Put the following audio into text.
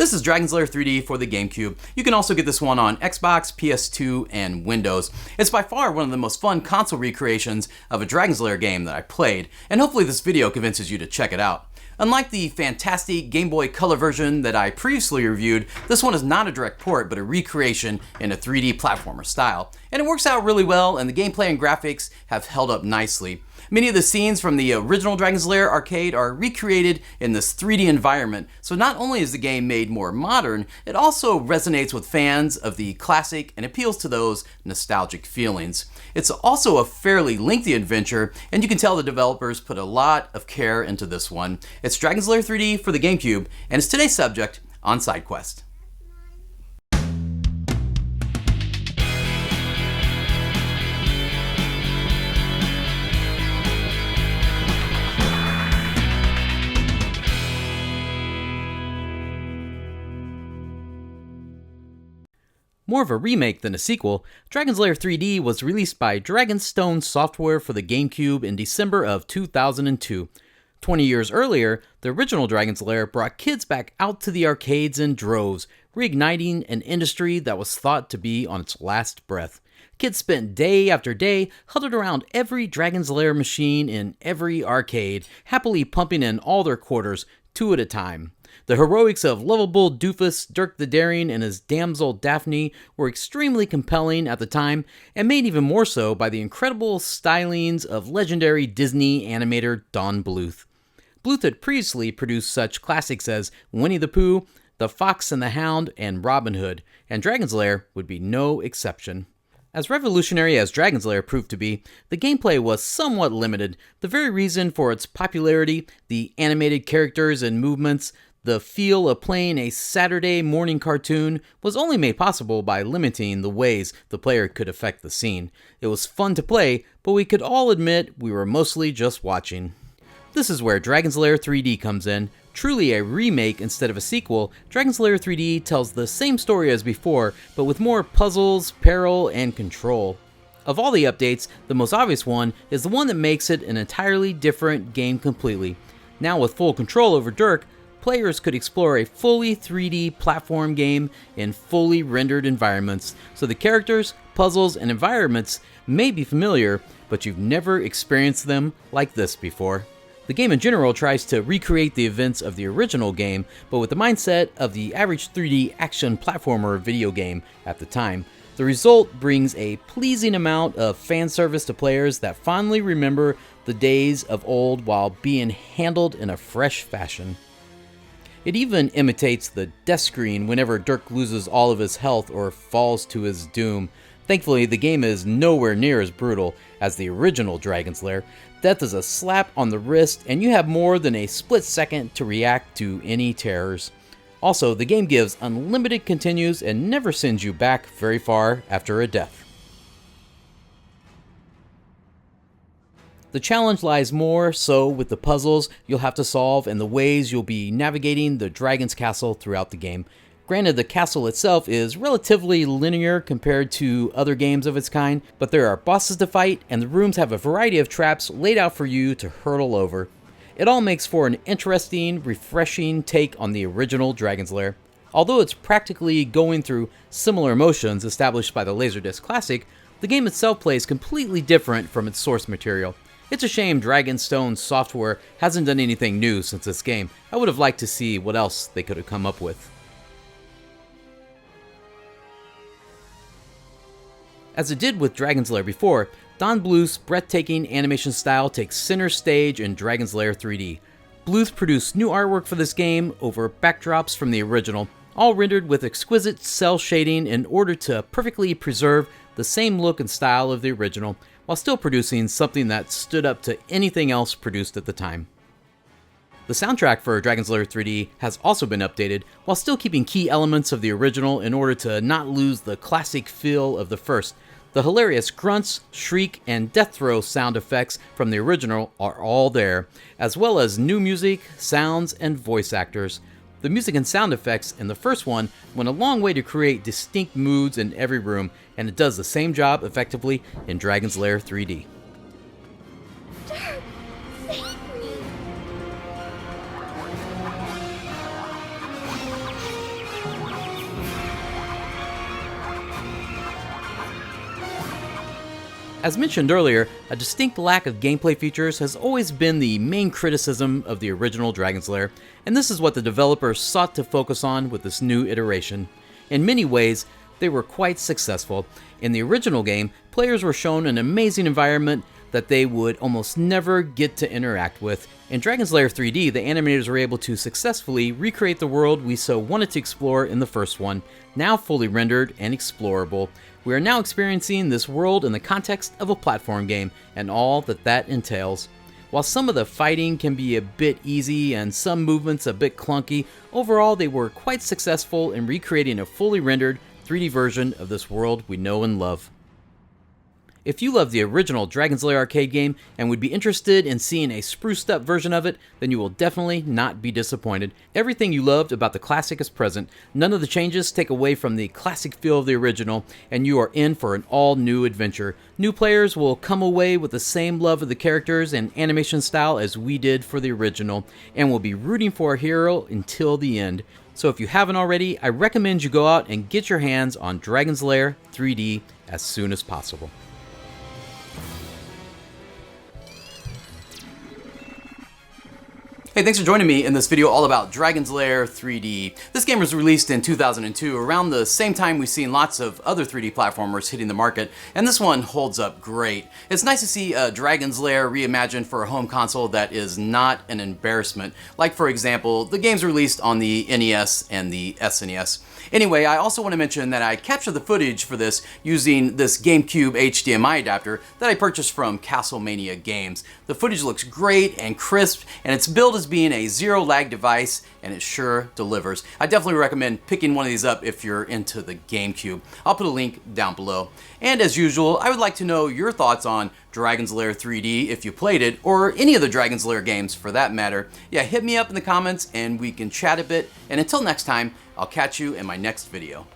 This is Dragon's Lair 3D for the GameCube. You can also get this one on Xbox, PS2, and Windows. It's by far one of the most fun console recreations of a Dragon's Lair game that I played, and hopefully this video convinces you to check it out. Unlike the fantastic Game Boy Color version that I previously reviewed, this one is not a direct port, but a recreation in a 3D platformer style. And it works out really well, and the gameplay and graphics have held up nicely. Many of the scenes from the original Dragon's Lair arcade are recreated in this 3D environment, so not only is the game made more modern, it also resonates with fans of the classic and appeals to those nostalgic feelings. It's also a fairly lengthy adventure, and you can tell the developers put a lot of care into this one. It's Dragon's Lair 3D for the GameCube, and it's today's subject on SideQuest. More of a remake than a sequel, Dragon's Lair 3D was released by Dragonstone Software for the GameCube in December of 2002. 20 years earlier, the original Dragon's Lair brought kids back out to the arcades in droves, reigniting an industry that was thought to be on its last breath. Kids spent day after day huddled around every Dragon's Lair machine in every arcade, happily pumping in all their quarters, 2 at a time. The heroics of lovable doofus Dirk the Daring and his damsel Daphne were extremely compelling at the time, and made even more so by the incredible stylings of legendary Disney animator Don Bluth. Bluth had previously produced such classics as Winnie the Pooh, The Fox and the Hound, and Robin Hood, and Dragon's Lair would be no exception. As revolutionary as Dragon's Lair proved to be, the gameplay was somewhat limited. The very reason for its popularity, the animated characters and movements, the feel of playing a Saturday morning cartoon, was only made possible by limiting the ways the player could affect the scene. It was fun to play, but we could all admit we were mostly just watching. This is where Dragon's Lair 3D comes in. Truly a remake instead of a sequel, Dragon's Lair 3D tells the same story as before, but with more puzzles, peril, and control. Of all the updates, the most obvious one is the one that makes it an entirely different game completely. Now with full control over Dirk, players could explore a fully 3D platform game in fully rendered environments, so the characters, puzzles, and environments may be familiar, but you've never experienced them like this before. The game in general tries to recreate the events of the original game, but with the mindset of the average 3D action platformer video game at the time. The result brings a pleasing amount of fan service to players that fondly remember the days of old while being handled in a fresh fashion. It even imitates the death screen whenever Dirk loses all of his health or falls to his doom. Thankfully, the game is nowhere near as brutal as the original Dragon's Lair. Death is a slap on the wrist, and you have more than a split second to react to any terrors. Also, the game gives unlimited continues and never sends you back very far after a death. The challenge lies more so with the puzzles you'll have to solve and the ways you'll be navigating the Dragon's Castle throughout the game. Granted, the castle itself is relatively linear compared to other games of its kind, but there are bosses to fight, and the rooms have a variety of traps laid out for you to hurdle over. It all makes for an interesting, refreshing take on the original Dragon's Lair. Although it's practically going through similar motions established by the Laserdisc Classic, the game itself plays completely different from its source material. It's a shame Dragonstone Software hasn't done anything new since this game. I would have liked to see what else they could have come up with. As it did with Dragon's Lair before, Don Bluth's breathtaking animation style takes center stage in Dragon's Lair 3D. Bluth produced new artwork for this game over backdrops from the original, all rendered with exquisite cel shading in order to perfectly preserve the same look and style of the original, while still producing something that stood up to anything else produced at the time. The soundtrack for Dragon's Lair 3D has also been updated, while still keeping key elements of the original in order to not lose the classic feel of the first. The hilarious grunts, shriek, and death throw sound effects from the original are all there, as well as new music, sounds, and voice actors. The music and sound effects in the first one went a long way to create distinct moods in every room, and it does the same job effectively in Dragon's Lair 3D. Dirk, save me! As mentioned earlier, a distinct lack of gameplay features has always been the main criticism of the original Dragon's Lair, and this is what the developers sought to focus on with this new iteration. In many ways, they were quite successful. In the original game, players were shown an amazing environment that they would almost never get to interact with. In Dragon's Lair 3D, the animators were able to successfully recreate the world we so wanted to explore in the first one, now fully rendered and explorable. We are now experiencing this world in the context of a platform game, and all that entails. While some of the fighting can be a bit easy and some movements a bit clunky, overall they were quite successful in recreating a fully rendered 3D version of this world we know and love. If you love the original Dragon's Lair arcade game and would be interested in seeing a spruced up version of it, then you will definitely not be disappointed. Everything you loved about the classic is present. None of the changes take away from the classic feel of the original, and you are in for an all new adventure. New players will come away with the same love of the characters and animation style as we did for the original, and will be rooting for our hero until the end. So if you haven't already, I recommend you go out and get your hands on Dragon's Lair 3D as soon as possible. Hey, thanks for joining me in this video all about Dragon's Lair 3D. This game was released in 2002, around the same time we've seen lots of other 3D platformers hitting the market, and this one holds up great. It's nice to see a Dragon's Lair reimagined for a home console that is not an embarrassment, like for example, the games released on the NES and the SNES. Anyway, I also want to mention that I captured the footage for this using this GameCube HDMI adapter that I purchased from Castlemania Games. The footage looks great and crisp, and it's billed as being a zero lag device, and it sure delivers. I definitely recommend picking one of these up if you're into the GameCube. I'll put a link down below. And as usual, I would like to know your thoughts on Dragon's Lair 3D if you played it, or any of the Dragon's Lair games for that matter. Yeah, hit me up in the comments and we can chat a bit. And until next time, I'll catch you in my next video.